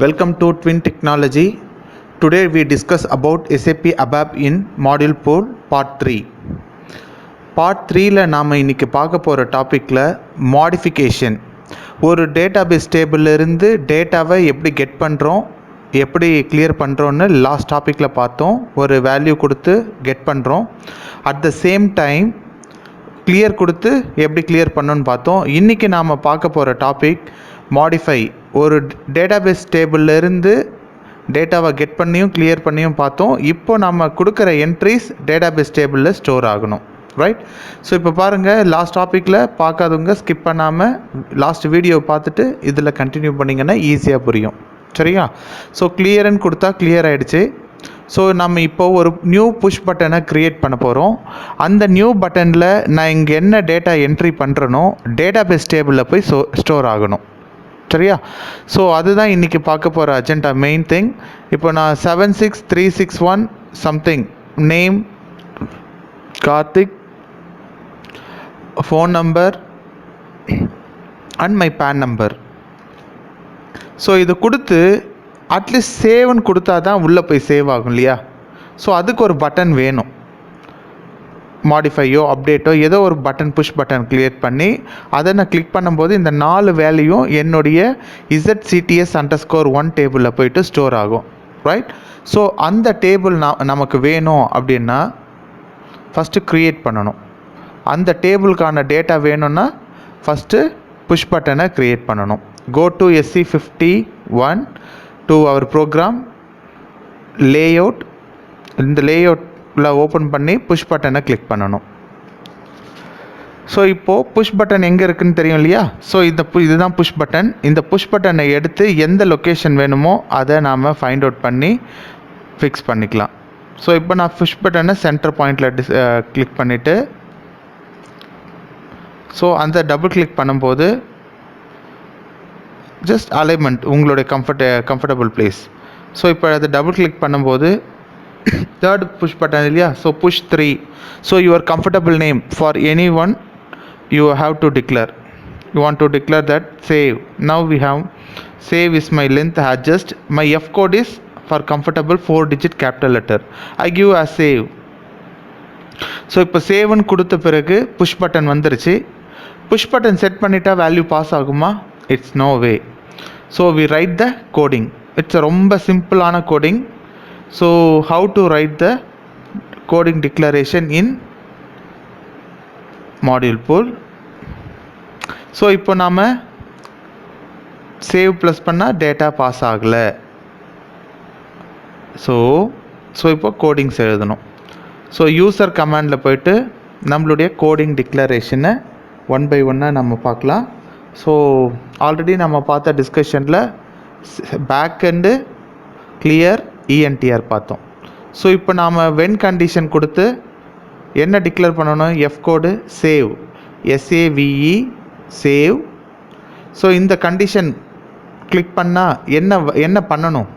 Welcome to Twin Technology. Today we discuss about SAP ABAP in Module Pool Part 3. Part 3ல நாம் இன்றைக்கி பார்க்க போகிற டாப்பிக்கில் மாடிஃபிகேஷன். ஒரு டேட்டாபேஸ் டேபிளில் இருந்து டேட்டாவை எப்படி கெட் பண்ணுறோம், எப்படி கிளியர் பண்ணுறோன்னு லாஸ்ட் டாப்பிக்கில் பார்த்தோம். ஒரு வேல்யூ கொடுத்து கெட் பண்ணுறோம். At the same time clear கொடுத்து எப்படி கிளியர் பண்ணோன்னு பார்த்தோம். இன்றைக்கி நாம் பார்க்க போகிற டாபிக் மாடிஃபை. ஒரு டேட்டாபேஸ் டேபிளில் இருந்து டேட்டாவை கெட் பண்ணியும் கிளியர் பண்ணியும் பார்த்தோம். இப்போ நம்ம கொடுக்குற என்ட்ரிஸ் டேட்டாபேஸ் டேபிளில் ஸ்டோர் ஆகணும், ரைட்? ஸோ இப்போ பாருங்கள், லாஸ்ட் டாப்பிக்கில் பார்க்காதவங்க ஸ்கிப் பண்ணாமல் லாஸ்ட் வீடியோ பார்த்துட்டு இதில் கண்டினியூ பண்ணிங்கன்னா ஈஸியாக புரியும், சரியா? ஸோ கிளியர்னு கொடுத்தா கிளியர் ஆகிடுச்சு. ஸோ நம்ம இப்போது ஒரு நியூ புஷ் பட்டனை க்ரியேட் பண்ண போகிறோம். அந்த நியூ பட்டனில் நான் இங்கே என்ன டேட்டா என்ட்ரி பண்ணுறனோ டேட்டாபேஸ் டேபிளில் போய் ஸ்டோர் ஆகணும், சரியா? ஸோ அதுதான் இன்றைக்கி பார்க்க போகிற அஜெண்டா, மெயின் திங். இப்போ நான் 76361 something, name Karthik, phone number and my PAN number. So இது கொடுத்து அட்லீஸ்ட் சேவ்னு கொடுத்தா தான் உள்ளே போய் சேவ் ஆகும் இல்லையா? ஸோ அதுக்கு ஒரு பட்டன் வேணும். மாடிஃபையோ அப்டேட்டோ ஏதோ ஒரு பட்டன், புஷ் பட்டன் கிரியேட் பண்ணி அதை நான் கிளிக் பண்ணும்போது இந்த 4 வேல்யூயும் என்னுடைய ZCTS_1 டேபிளில் போயிட்டு ஸ்டோர் ஆகும், ரைட்? ஸோ அந்த டேபிள் நமக்கு வேணும் அப்படின்னா ஃபஸ்ட்டு க்ரியேட் பண்ணணும். அந்த டேபிளுக்கான டேட்டா வேணும்னா ஃபஸ்ட்டு புஷ் பட்டனை க்ரியேட் பண்ணணும். Go to SC51 to our program layout. இந்த லேஅவுட்டில் ஓப்பன் பண்ணி புஷ் பட்டனை கிளிக் பண்ணணும். ஸோ இப்போது புஷ் பட்டன் எங்கே இருக்குதுன்னு தெரியும் இல்லையா? ஸோ இதுதான் புஷ் பட்டன். இந்த புஷ் பட்டனை எடுத்து எந்த லொக்கேஷன் வேணுமோ அதை நாம் ஃபைண்ட் அவுட் பண்ணி ஃபிக்ஸ் பண்ணிக்கலாம். ஸோ இப்போ நான் புஷ் பட்டனை சென்டர் பாயிண்டில் கிளிக் பண்ணிவிட்டு, ஸோ அந்த டபுள் கிளிக் பண்ணும்போது ஜஸ்ட் அலைன்மெண்ட் உங்களுடைய கம்ஃபர்டபுள் பிளேஸ். ஸோ இப்போ அதை டபுள் கிளிக் பண்ணும்போது தேர்ட் புஷ் பட்டன் இல்லையா? So push 3. So your comfortable name for any one you have to declare. You want to declare that save. Now we have save is my length adjust. My F code is for comfortable 4-digit capital letter. I give a save. So இப்போ சேவ்னு கொடுத்த பிறகு push button வந்துருச்சு. Push button set பண்ணிட்டா value pass ஆகுமா? It's no way. So we write the coding. It's ரொம்ப சிம்பிளான கோடிங். So how to write the coding declaration in module pool. So இப்போ நாம் சேவ் ப்ளஸ் பண்ணால் டேட்டா பாஸ் ஆகலை. ஸோ இப்போ கோடிங்ஸ் எழுதணும். ஸோ யூசர் கமாண்டில் போய்ட்டு நம்மளுடைய கோடிங் டிக்ளரேஷனை 1 by 1 நம்ம பார்க்கலாம். ஸோ ஆல்ரெடி நம்ம பார்த்த டிஸ்கஷனில் பேக் எண்டு கிளியர் ENTR பார்த்தோம். ஸோ இப்போ நாம் வென் கண்டிஷன் கொடுத்து என்ன டிக்ளேர் பண்ணணும்? எஃப் கோடு சேவ், SAVE சேவ். ஸோ இந்த கண்டிஷன் கிளிக் பண்ணால் என்ன பண்ணணும்?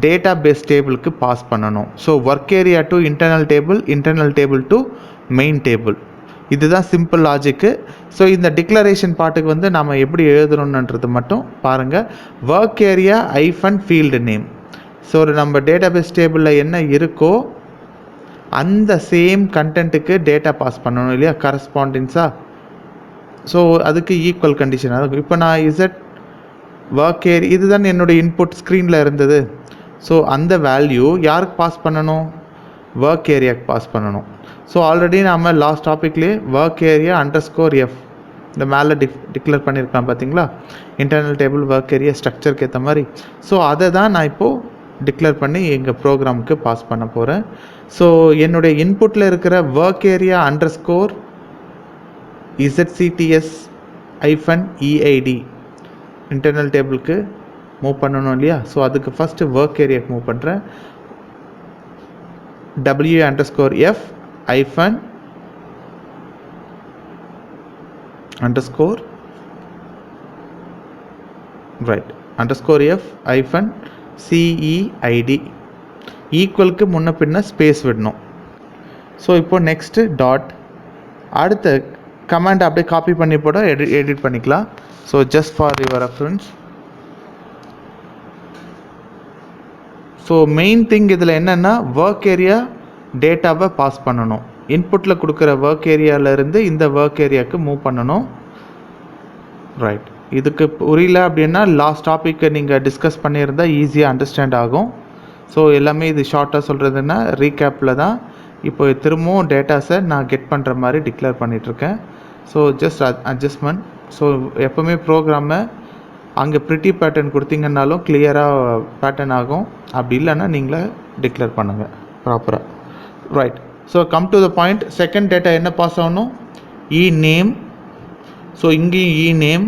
டேட்டா பேஸ் டேபிளுக்கு பாஸ் பண்ணணும். So work area to internal table, internal table to main table. இதுதான் சிம்பிள் லாஜிக்கு. ஸோ இந்த டிக்ளரேஷன் பாட்டுக்கு நம்ம எப்படி எழுதுறோன்றது மட்டும் பாருங்கள். Work area -field name. So நம்ம டேட்டாபேஸ் டேபிளில் என்ன இருக்கோ அந்த சேம் கண்டென்ட்டுக்கு டேட்டா பாஸ் பண்ணணும் இல்லையா, கரஸ்பாண்டிங்ஸாக. ஸோ அதுக்கு ஈக்குவல் கண்டிஷன். அதுக்கு இப்போ நான் ஒர்க் ஏரியா இதுதான் என்னுடைய இன்புட் ஸ்க்ரீனில் இருந்தது. ஸோ அந்த வேல்யூ யாருக்கு பாஸ் பண்ணணும்? ஒர்க் ஏரியாவுக்கு பாஸ் பண்ணணும். ஸோ ஆல்ரெடி நம்ம லாஸ்ட் டாப்பிக்லேயே ஒர்க் ஏரியா _F இந்த மேலே டிக்ளேர் பண்ணியிருக்கலாம் பார்த்தீங்களா? இன்டர்னல் டேபிள் ஒர்க் ஏரியா ஸ்ட்ரக்சருக்கு ஏற்ற மாதிரி. ஸோ அதை தான் நான் இப்போது டிக்ளேர் பண்ணி எங்கள் ப்ரோக்ராமுக்கு பாஸ் பண்ண போகிறேன். ஸோ என்னுடைய இன்புட்டில் இருக்கிற ஒர்க் ஏரியா _ZCTS-EID இன்டர்னல் டேபிளுக்கு மூவ் பண்ணணும் இல்லையா? ஸோ அதுக்கு ஃபஸ்ட்டு ஒர்க் ஏரியாவுக்கு மூவ் பண்ணுறேன். W_F -CEID ஈக்குவலுக்கு முன்ன பின்ன ஸ்பேஸ் விடணும். ஸோ இப்போ நெக்ஸ்ட்டு டாட். அடுத்த கமாண்ட் அப்படியே காப்பி பண்ணி போட எடிட் பண்ணிக்கலாம். So just for your reference so main thing இதில் என்னென்னா ஒர்க் ஏரியா டேட்டாவை பாஸ் பண்ணணும். இன்புட்டில் கொடுக்குற ஒர்க் ஏரியாவிலேருந்து இந்த ஒர்க் ஏரியாவுக்கு மூவ் பண்ணணும். ரைட், இதுக்கு புரியல அப்படின்னா லாஸ்ட் டாப்பிக்கை நீங்கள் டிஸ்கஸ் பண்ணியிருந்தால் ஈஸியாக அண்டர்ஸ்டாண்ட் ஆகும். ஸோ எல்லாமே இது ஷார்ட்டாக சொல்கிறதுன்னா ரீகேப்பில் தான் இப்போ திரும்பவும் டேட்டாஸை நான் கெட் பண்ணுற மாதிரி டிக்ளேர் பண்ணிகிட்ருக்கேன். So just adjustment. ஸோ எப்போவுமே ப்ரோக்ராமை அங்கே ப்ரிட்டி பேட்டர்ன் கொடுத்தீங்கன்னாலும் கிளியராக பேட்டர்ன் ஆகும். அப்படி இல்லைன்னா நீங்களே டிக்ளேர் பண்ணுங்கள் ப்ராப்பராக. Right, so come to the point. Second data என்ன பாஸ் ஆகணும்? E name. ஸோ இங்கேயும் E name,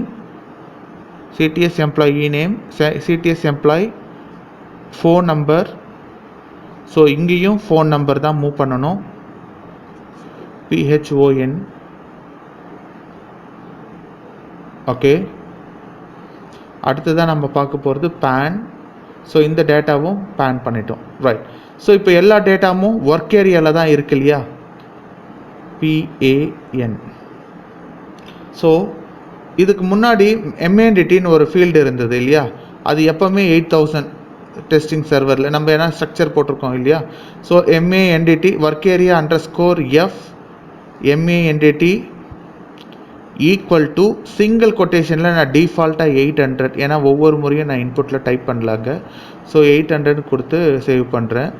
CDS employee E name, CDS employee phone number. So இங்கேயும் ஃபோன் நம்பர் தான் மூவ் பண்ணணும். PHON. ஓகே, அடுத்ததான் நம்ம பார்க்க போகிறது பேன். ஸோ இந்த டேட்டாவும் பேன் பண்ணிட்டோம். ரைட், ஸோ இப்போ எல்லா டேட்டாவும் ஒர்க் ஏரியாவில் தான் இருக்கு இல்லையா? PAN. ஸோ இதுக்கு முன்னாடி MANDTன்னு ஒரு ஃபீல்டு இருந்தது இல்லையா? அது எப்போவுமே 8000 டெஸ்டிங் சர்வரில் நம்ம என்ன ஸ்ட்ரக்சர் போட்டிருக்கோம் இல்லையா? So MANDT work area _F MANDT equal to single கொட்டேஷனில் நான் டிஃபால்ட்டாக 800, ஏன்னா ஒவ்வொரு முறையும் நான் இன்புட்டில் டைப் பண்ணலாங்க. ஸோ 800 கொடுத்து சேவ் பண்ணுறேன்.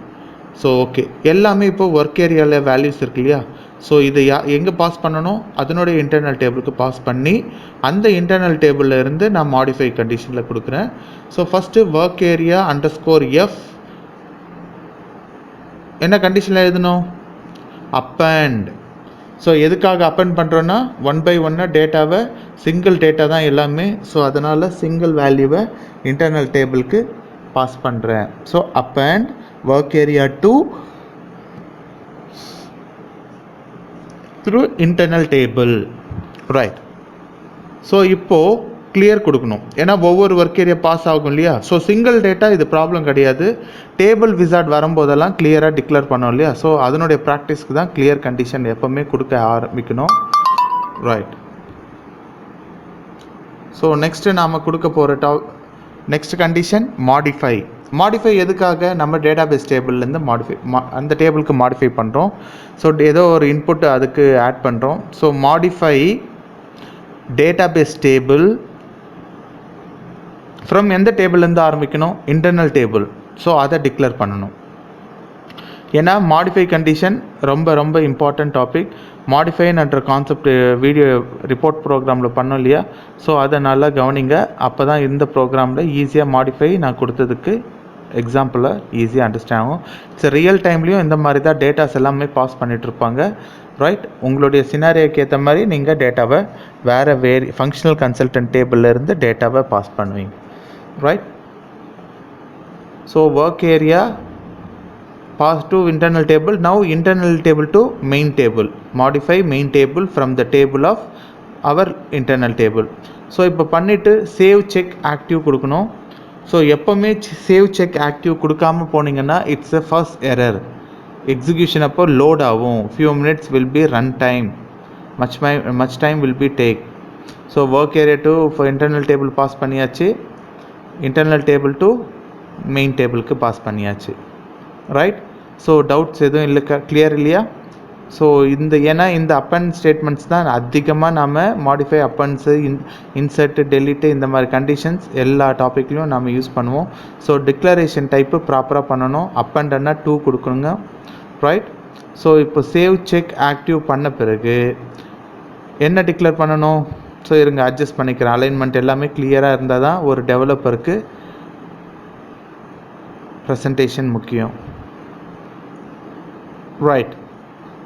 ஸோ ஓகே, எல்லாமே இப்போ ஒர்க் ஏரியாவில் வேல்யூஸ் இருக்கு இல்லையா? ஸோ இதை எங்கே பாஸ் பண்ணணும்? அதனுடைய இன்டர்னல் டேபிளுக்கு பாஸ் பண்ணி அந்த இன்டர்னல் டேபிளில் இருந்து நான் மாடிஃபை கண்டிஷனில் கொடுக்குறேன். So first work area _F என்ன கண்டிஷனில் எழுதணும்? அப்பண்ட். ஸோ எதுக்காக அப்பண்ட் பண்ணுறோன்னா 1 by 1 டேட்டாவை சிங்கிள் டேட்டா தான் எல்லாமே. ஸோ அதனால் சிங்கிள் வேல்யூவை இன்டர்னல் டேபிளுக்கு பாஸ் பண்ணுறேன். So append work area to through internal table. Right, so இப்போது கிளியர் கொடுக்கணும், ஏன்னா ஒவ்வொரு ஒர்க் ஏரியா பாஸ் ஆகும் இல்லையா? ஸோ சிங்கிள் டேட்டா இது ப்ராப்ளம் கிடையாது. டேபிள் விசார்ட் வரும்போதெல்லாம் கிளியராக டிக்ளேர் பண்ணோம் இல்லையா? ஸோ அதனுடைய ப்ராக்டிஸ்க்கு தான் கிளியர் கண்டிஷன் எப்போவுமே கொடுக்க ஆரம்பிக்கணும். ரைட், ஸோ நெக்ஸ்ட்டு நாம் கொடுக்க போகிற நெக்ஸ்ட் கண்டிஷன் மாடிஃபை. மாடிஃபை எதுக்காக? நம்ம டேட்டாபேஸ் டேபிள்லேருந்து அந்த டேபிளுக்கு மாடிஃபை பண்ணுறோம். ஸோ ஏதோ ஒரு இன்புட் அதுக்கு ஆட் பண்ணுறோம். So modify database table from எந்த டேபிள்லேருந்து ஆரம்பிக்கணும்? Internal table. ஸோ அதை டிக்ளேர் பண்ணணும். ஏன்னா மாடிஃபை கண்டிஷன் ரொம்ப ரொம்ப இம்பார்ட்டன்ட் டாபிக். மாடிஃபைன்ற கான்செப்ட் வீடியோ ரிப்போர்ட் ப்ரோக்ராமில் பண்ணோம் இல்லையா? ஸோ அதை நல்லா கவனிங்க. அப்போ தான் இந்த ப்ரோக்ராமில் ஈஸியாக மாடிஃபை நான் கொடுத்ததுக்கு எக்ஸாம்பிளாக ஈஸியாக அண்டர்ஸ்டாண்ட் ஆகும். ஸோ ரியல் டைம்லேயும் இந்த மாதிரி தான் டேட்டாஸ் எல்லாமே பாஸ் பண்ணிகிட்ருப்பாங்க. ரைட், உங்களுடைய சினாரியோக்கு ஏற்ற மாதிரி நீங்கள் டேட்டாவை வேறு ஃபங்க்ஷனல் கன்சல்டன்ட் டேபிள்லேருந்து டேட்டாவை பாஸ் பண்ணுவீங்க. Right, so work area pass to internal table. Now internal table to main table. Modify main table from the table of our internal table. So இப்போ பண்ணிவிட்டு சேவ் செக் ஆக்டிவ் கொடுக்கணும். So எப்போவுமே save check active கொடுக்காமல் போனீங்கன்னா it's a first error. Execution அப்போ load ஆகும். Few minutes will be run time, much time will be take. So work area to internal table pass பண்ணியாச்சு, internal table to main டேபிளுக்கு pass பண்ணியாச்சு. Right, so doubts எதுவும் இல்லை, clear இல்லையா? So ஏன்னா இந்த அப்பண்ட் ஸ்டேட்மெண்ட்ஸ் தான் அதிகமாக நாம் மாடிஃபை, அப்பண்ட்ஸு, இன்சர்ட்டு, டெலிட்டு இந்த மாதிரி கண்டிஷன்ஸ் எல்லா டாப்பிக்லையும் நம்ம யூஸ் பண்ணுவோம். ஸோ டிக்ளரேஷன் டைப்பு ப்ராப்பராக பண்ணணும். அப்பண்ட்னா 2 கொடுக்கணுங்க. ரைட், ஸோ இப்போ சேவ் செக் ஆக்டிவ் பண்ண பிறகு என்ன டிக்ளேர் பண்ணணும்? ஸோ இருங்க அட்ஜஸ்ட் பண்ணிக்கிறேன். அலைன்மெண்ட் எல்லாமே கிளியராக இருந்தால் தான் ஒரு டெவலப்பருக்கு ப்ரெசன்டேஷன் முக்கியம். Right,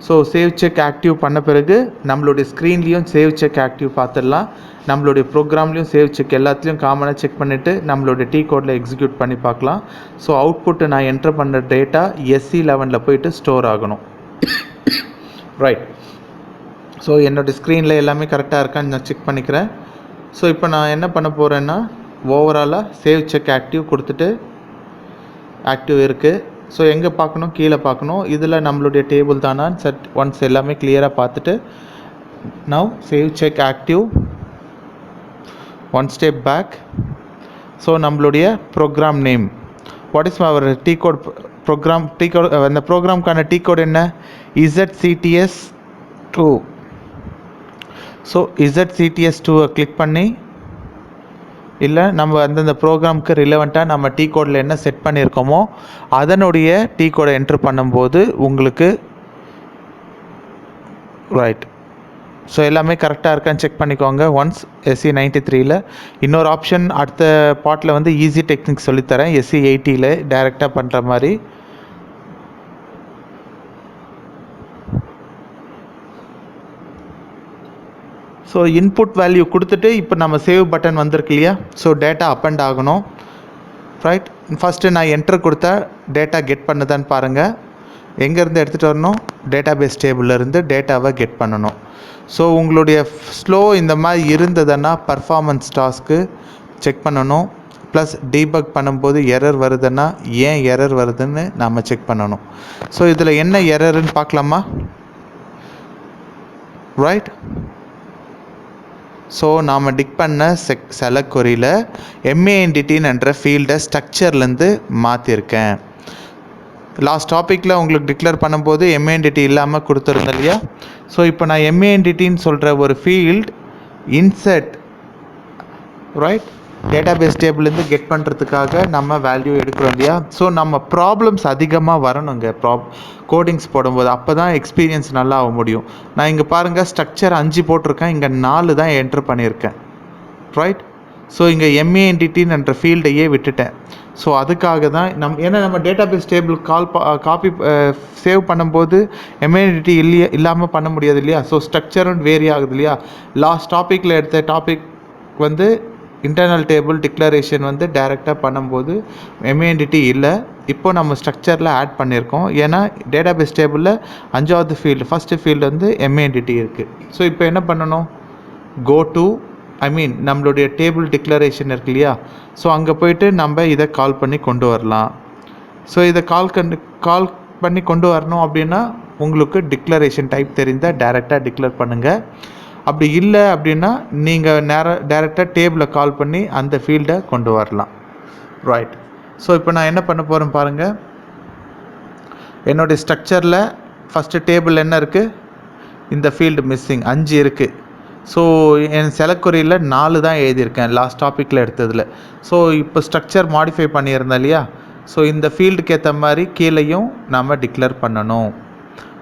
so save check active பண்ண பிறகு நம்மளுடைய ஸ்க்ரீன்லேயும் சேவ் செக் ஆக்டிவ் பார்த்துடலாம். நம்மளுடைய ப்ரோக்ராம்லேயும் சேவ் செக் எல்லாத்துலேயும் காமனாக செக் பண்ணிவிட்டு நம்மளுடைய T கோடில் எக்ஸிக்யூட் பண்ணி பார்க்கலாம். ஸோ அவுட்புட்டு நான் என்டர் பண்ணுற டேட்டா SC11 போயிட்டு ஸ்டோர் ஆகணும். ரைட், ஸோ என்னோடய ஸ்க்ரீனில் எல்லாமே கரெக்டாக இருக்கான்னு நான் செக் பண்ணிக்கிறேன். ஸோ இப்போ நான் என்ன பண்ண போகிறேன்னா ஓவராலாக சேவ் செக் ஆக்டிவ் கொடுத்துட்டு ஆக்டிவ் இருக்குது. ஸோ எங்கே பார்க்கணும்? கீழே பார்க்கணும். இதில் நம்மளுடைய டேபிள் தானான்னு ஒன்ஸ் எல்லாமே கிளியராக பார்த்துட்டு now save check active, 1 step back. So நம்மளுடைய program name what is our T code program T code அந்த ப்ரோக்ராம்க்கான T கோட் என்ன ZCTS2. ஸோ ZCTS2 கிளிக் பண்ணி இல்லை நம்ம அந்தந்த ப்ரோக்ராமுக்கு ரிலவெண்ட்டாக நம்ம T கோடில் என்ன செட் பண்ணியிருக்கோமோ அதனுடைய T கோடை என்ட்ரு பண்ணும்போது உங்களுக்கு ரைட். ஸோ எல்லாமே கரெக்டாக இருக்கான்னு செக் பண்ணிக்கோங்க. ஒன்ஸ் SE93ல் இன்னொரு ஆப்ஷன் அடுத்த பார்ட்டில் வந்து ஈஸி டெக்னிக் சொல்லித்தரேன். SE80ல் டைரெக்டாக பண்ணுற மாதிரி. ஸோ இன்புட் வேல்யூ கொடுத்துட்டு இப்போ நம்ம சேவ் பட்டன் வந்திருக்கு இல்லையா, ஸோ டேட்டா அப் அண்ட் ஆகணும். ரைட். ஃபஸ்ட்டு நான் என்ட்ரு கொடுத்தா டேட்டா கெட் பண்ணுதான்னு பாருங்கள். எங்கேருந்து எடுத்துகிட்டு வரணும், டேட்டாபேஸ் டேபிள்லேருந்து டேட்டாவை கெட் பண்ணணும். ஸோ உங்களுடைய ஸ்லோ இந்த மாதிரி இருந்ததுன்னா பர்ஃபார்மன்ஸ் டாஸ்க்கு செக் பண்ணணும். ப்ளஸ் டீபக் பண்ணும்போது எரர் வருதுன்னா ஏன் எரர் வருதுன்னு நாம் செக் பண்ணணும். ஸோ இதில் என்ன எரருன்னு பார்க்கலாமா? ரைட். ஸோ நாம் டிக் பண்ண செலக்ட் கொரியில் MANDTன்ற ஃபீல்டை ஸ்ட்ரக்சர்லேருந்து மாற்றிருக்கேன். லாஸ்ட் டாப்பிக்கில் உங்களுக்கு டிக்ளேர் பண்ணும்போது MANDT இல்லாமல் கொடுத்துருந்தேன் இல்லையா. ஸோ இப்போ நான் MANDTன்னு சொல்கிற ஒரு ஃபீல்ட் இன்செர்ட் ரைட் டேட்டாபேஸ் டேபிள்லேருந்து கெட் பண்ணுறதுக்காக நம்ம வேல்யூ எடுக்கிறோம் இல்லையா. ஸோ நம்ம ப்ராப்ளம்ஸ் அதிகமாக வரணுங்க கோடிங்ஸ் போடும்போது, அப்போ தான் எக்ஸ்பீரியன்ஸ் நல்லா ஆக முடியும். நான் இங்கே பாருங்கள் ஸ்ட்ரக்சர் 5 போட்டிருக்கேன், இங்கே 4 தான் என்ட்ரு பண்ணியிருக்கேன். ரைட். ஸோ இங்கே MANDTன்ற ஃபீல்டையே விட்டுட்டேன். ஸோ அதுக்காக தான் ஏன்னா நம்ம டேட்டாபேஸ் டேபிள் காப்பி சேவ் பண்ணும்போது MANDT இல்லாமல் பண்ண முடியாது இல்லையா. ஸோ ஸ்ட்ரக்சரும் வேரி ஆகுது இல்லையா. லாஸ்ட் டாப்பிக்கில் எடுத்த டாபிக் வந்து இன்டர்னல் டேபிள் டிக்ளரேஷன் வந்து டைரெக்டாக பண்ணும்போது MANDT இல்லை. இப்போ நம்ம ஸ்ட்ரக்சரில் ஆட் பண்ணியிருக்கோம். ஏன்னா டேட்டாபேஸ் டேபிளில் 5வது ஃபீல்டு ஃபஸ்ட்டு ஃபீல்டு வந்து MANDT இருக்குது. ஸோ இப்போ என்ன பண்ணணும், கோ டு நம்மளுடைய டேபிள் டிக்ளரேஷன் இருக்கு இல்லையா. ஸோ அங்கே போய்ட்டு நம்ம இதை கால் பண்ணி கொண்டு வரலாம். ஸோ இதை கால் பண்ணி கொண்டு வரணும் அப்படின்னா உங்களுக்கு டிக்ளரேஷன் டைப் தெரிந்தால் டைரெக்டாக டிக்ளேர் பண்ணுங்கள். அப்படி இல்லை அப்படின்னா நீங்கள் டைரெக்டாக டேபிளை கால் பண்ணி அந்த ஃபீல்டை கொண்டு வரலாம். ரைட். ஸோ இப்போ நான் என்ன பண்ண போகிறேன் பாருங்கள். என்னுடைய ஸ்ட்ரக்சரில் ஃபஸ்ட்டு டேபிள் என்ன இருக்குது, இந்த ஃபீல்டு மிஸ்ஸிங் 5 இருக்குது. ஸோ என் செலக்ட் கொரியில் 4 தான் எழுதியிருக்கேன் லாஸ்ட் டாப்பிக்கில் எடுத்ததில். ஸோ இப்போ ஸ்ட்ரக்சர் மாடிஃபை பண்ணியிருந்தேன் இல்லையா. ஸோ இந்த ஃபீல்டுக்கு ஏற்ற மாதிரி கீழேயும் நாம் டிக்ளேர் பண்ணணும்.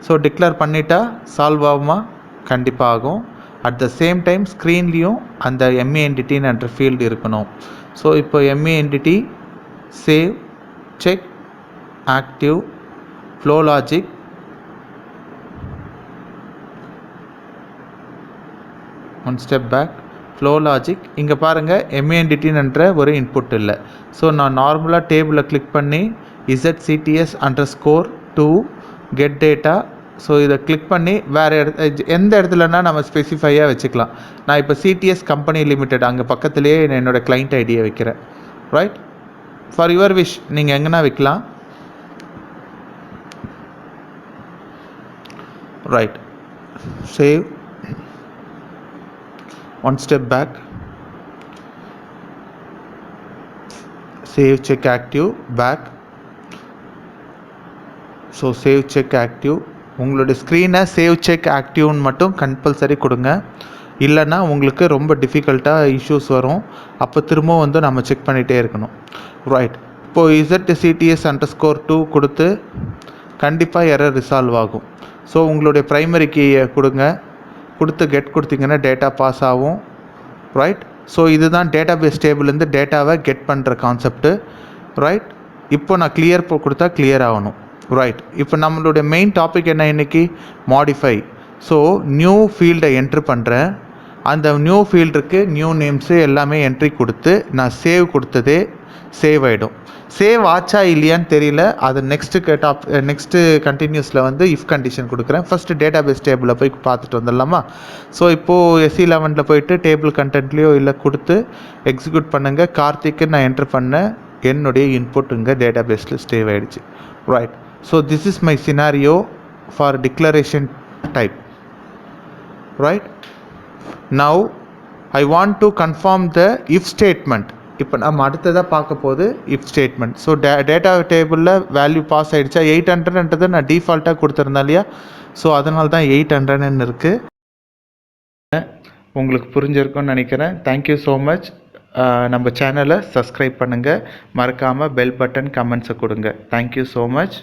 ஸோ டிக்ளேர் பண்ணிட்டா சால்வ் ஆகுமா? கண்டிப்பாக ஆகும். அட் த சேம் டைம் ஸ்க்ரீன்லேயும் அந்த MANDTன்ற ஃபீல்டு இருக்கணும். ஸோ இப்போ MANDT save check active flow logic one step back flow logic. இங்கே பாருங்கள் MANDTன்ற ஒரு இன்புட் இல்லை. ஸோ நான் நார்மலாக டேபிளை கிளிக் பண்ணி ZCTS_2 கெட் டேட்டா. ஸோ இதை கிளிக் பண்ணி வேறு எந்த இடத்துலனா நம்ம ஸ்பெசிஃபையாக வச்சுக்கலாம். நான் இப்போ CTS கம்பெனி லிமிடெட் அங்கே பக்கத்துலேயே என்னோடய கிளைண்ட் ஐடியை வைக்கிறேன். ரைட். ஃபார் யுவர் விஷ் நீங்கள் எங்கன்னா வைக்கலாம். Right. Save one step back, save check active back. So save check active உங்களுடைய ஸ்க்ரீனை சேவ் செக் ஆக்டிவ்னு மட்டும் கம்பல்சரி கொடுங்க. இல்லைன்னா உங்களுக்கு ரொம்ப டிஃபிகல்ட்டாக இஷ்யூஸ் வரும். அப்போ திரும்ப வந்து நம்ம செக் பண்ணிகிட்டே இருக்கணும். ரைட். இப்போது ZCTS_2 கொடுத்து கண்டிப்பாக எரர் ரிசால்வ் ஆகும். ஸோ உங்களுடைய ப்ரைமரி கீயை கொடுத்து கெட் கொடுத்தீங்கன்னா டேட்டா பாஸ் ஆகும். ரைட். ஸோ இதுதான் டேட்டாபேஸ் டேபிள்லேருந்து டேட்டாவை கெட் பண்ணுற கான்செப்ட்டு. ரைட். இப்போ நான் கிளியர் கொடுத்தா கிளியர் ஆகணும். ரைட். இப்போ நம்மளுடைய மெயின் டாபிக் என்ன இன்றைக்கி, மாடிஃபை. ஸோ நியூ ஃபீல்டை என்ட்ரு பண்ணுறேன். அந்த நியூ ஃபீல்டுக்கு நியூ நேம்ஸு எல்லாமே என்ட்ரி கொடுத்து நான் சேவ் கொடுத்ததே சேவ் ஆகிடும். சேவ் ஆச்சா இல்லையான்னு தெரியல. அது நெக்ஸ்ட்டு கண்டினியூஸில் வந்து இஃப் கண்டிஷன் கொடுக்குறேன். ஃபஸ்ட்டு டேட்டாபேஸ் டேபிளில் போய் பார்த்துட்டு வந்துடலாமா. ஸோ இப்போது SE11 போயிட்டு டேபிள் கண்டென்ட்லேயோ இல்லை கொடுத்து எக்ஸிக்யூட் பண்ணுங்கள். கார்த்திக்கு நான் என்ட்ரு பண்ணேன், என்னுடைய இன்புட் இங்கே டேட்டாபேஸில் சேவ் ஆகிடுச்சு. Right. So this is my scenario for declaration type. Right. Now I want to confirm the if statement. இப்போ நம்ம அடுத்ததாக பார்க்க போது இஃப் ஸ்டேட்மெண்ட். ஸோ டேட்டா டேபிளில் வேல்யூ பாஸ் ஆகிடுச்சா, 800ன்றது நான் டிஃபால்ட்டாக கொடுத்துருந்தேன் இல்லையா, ஸோ அதனால தான் 800ன்னு இருக்குது. உங்களுக்கு புரிஞ்சிருக்கும்னு நினைக்கிறேன். Thank you so much. நம்ம சேனலை சப்ஸ்கிரைப் பண்ணுங்கள், மறக்காமல் பெல் பட்டன் கமெண்ட்ஸை கொடுங்க. Thank you so much.